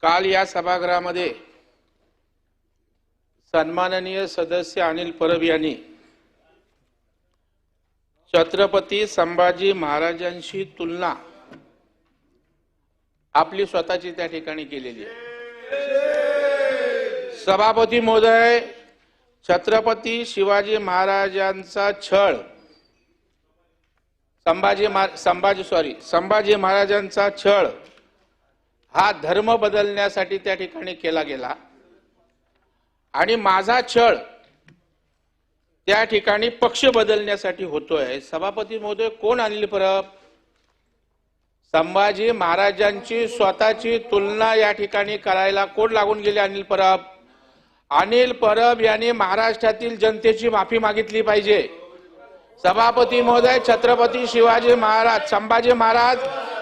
काल या सभागृहामध्ये सन्माननीय सदस्य अनिल परब यांनी छत्रपती संभाजी महाराजांशी तुलना आपली स्वतःची त्या ठिकाणी केलेली आहे। सभापती महोदय, छत्रपती शिवाजी महाराजांचा छळ संभाजी महाराजांचा छळ हा धर्म बदलण्यासाठी त्या ठिकाणी केला गेला आणि माझा छळ त्या ठिकाणी पक्ष बदलण्यासाठी होतोय। सभापती महोदय, कोण अनिल परब? संभाजी महाराजांची स्वतःची तुलना या ठिकाणी करायला कोण लागून गेले? अनिल परब। अनिल परब यांनी महाराष्ट्रातील जनतेची माफी मागितली पाहिजे। सभापती महोदय, छत्रपती शिवाजी महाराज संभाजी महाराज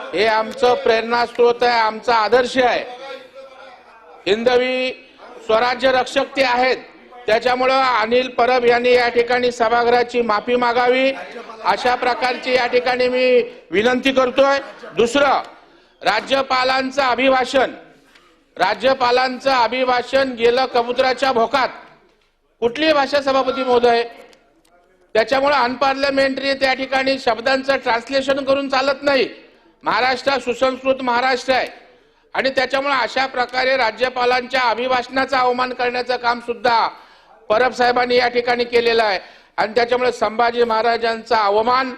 हे आमचं प्रेरणास्त्रोत आहे, आमचा आदर्श आहे। हिंदवी स्वराज्य रक्षक ते आहेत। त्याच्यामुळे अनिल परब यांनी या ठिकाणी सभागृहाची माफी मागावी अशा प्रकारची या ठिकाणी मी विनंती करतोय। दुसरं, राज्यपालांचं अभिभाषण गेलं कबुतराच्या भोकात। कुठली भाषा सभापती महोदय? त्याच्यामुळे अनपार्लमेंटरी त्या ठिकाणी शब्दांचं ट्रान्सलेशन करून चालत नाही। महाराष्ट्र सुसंस्कृत महाराष्ट्र आहे आणि त्याच्यामुळे अशा प्रकारे राज्यपालांच्या अभिभाषणाचा अवमान करण्याचं काम सुद्धा परब साहेबांनी या ठिकाणी केलेलं आहे आणि त्याच्यामुळे संभाजी महाराजांचा अवमान,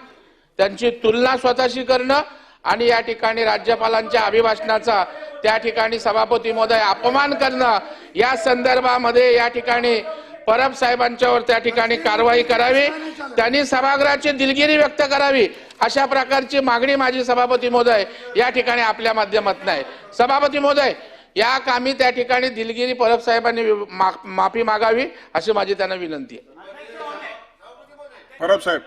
त्यांची तुलना स्वतःशी करणं आणि या ठिकाणी राज्यपालांच्या अभिभाषणाचा त्या ठिकाणी सभापती महोदय अपमान करणं, या संदर्भामध्ये या ठिकाणी परब साहेबांच्यावर त्या ठिकाणी कारवाई करावी, त्यांनी सभागृहाची दिलगिरी व्यक्त करावी अशा प्रकारची मागणी माझी सभापती महोदय या ठिकाणी आपल्या माध्यमातून आहे। सभापती महोदय, या कामी त्या ठिकाणी दिलगिरी परब साहेबांनी माफी मागावी अशी माझी त्यांना विनंती आहे। परब साहेब,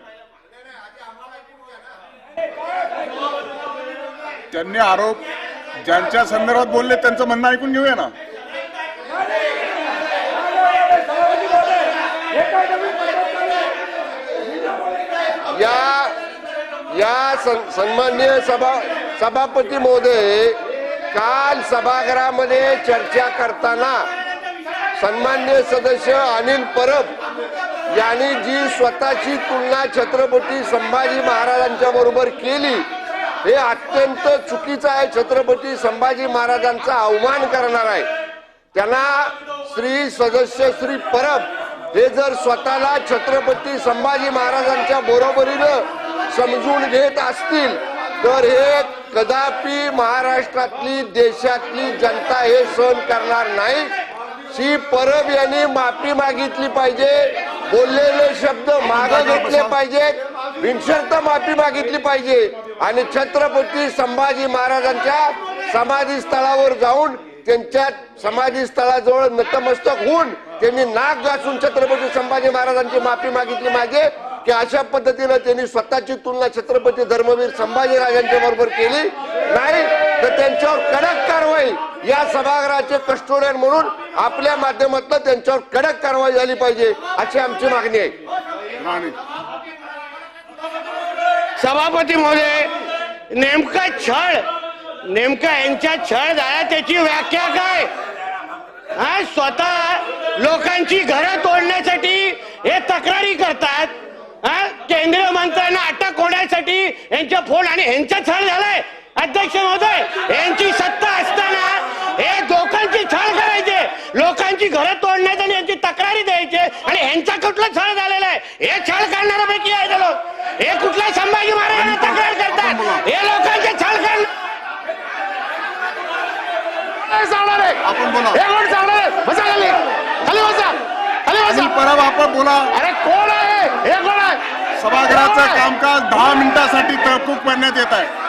त्यांनी आरोप ज्यांच्या संदर्भात बोलले त्यांचं म्हणणं ऐकून घेऊया ना। सन्माननीय सभापती महोदय, काल सभागृहामध्ये चर्चा करताना सन्माननीय सदस्य अनिल परब यांनी जी स्वतःची तुलना छत्रपती संभाजी महाराजांच्या बरोबर केली हे अत्यंत चुकीचं आहे। छत्रपती संभाजी महाराजांचा अवमान करणार आहे। त्यांना श्री परब हे जर स्वतःला छत्रपती संभाजी महाराजांच्या बरोबरीनं समजून घेत असतील तर हे कदापि महाराष्ट्रातली देशातली जनता हे सहन करणार नाही। श्री परब यांनी माफी मागितली पाहिजे, बोललेले शब्द मागे घेतले पाहिजेत, बिनशर्त माफी मागितली पाहिजे आणि छत्रपती संभाजी महाराजांच्या समाधी स्थळावर जाऊन त्यांच्या समाधी स्थळाजवळ नतमस्तक होऊन त्यांनी नाक घासून छत्रपती संभाजी महाराजांची माफी मागितली पाहिजे की अशा पद्धतीने त्यांनी स्वतःची तुलना छत्रपती धर्मवीर संभाजीराजांच्या बरोबर केली नाही तर त्यांच्यावर कडक कारवाई, या सभागृहाचे कस्टोडियन म्हणून आपल्या माध्यमातून त्यांच्यावर कडक कारवाई झाली पाहिजे अशी आमची मागणी आहे। सभापती महोदय, नेमका यांच्या छळ झाला त्याची व्याख्या काय? स्वतः लोकांची घरं तोडण्यासाठी हे तक्रारी करतात, केंद्रीय मंत्र्यांना अटक होण्यासाठी यांचे फोन आणि यांचा छळ झालाय। अध्यक्ष महोदय, यांची सत्ता असताना हे लोकांची छळ करायचे, लोकांची घरं तोडण्याचे आणि यांची तक्रारी द्यायचे आणि यांचा कुठला छळ झालेला आहे? हे छळ करणाऱ्यापैकी आहे लोक। हे कुठल्या संभाजी महाराजांना तक्रार करतात, हे लोकांचे छळ करणार। आपण बोला। परब, आपण बोला। अरे कोण आहे हे? कोण आहे? सभागृहाचं कामकाज 10 मिनिटांसाठी तहकूब करण्यात येत आहे।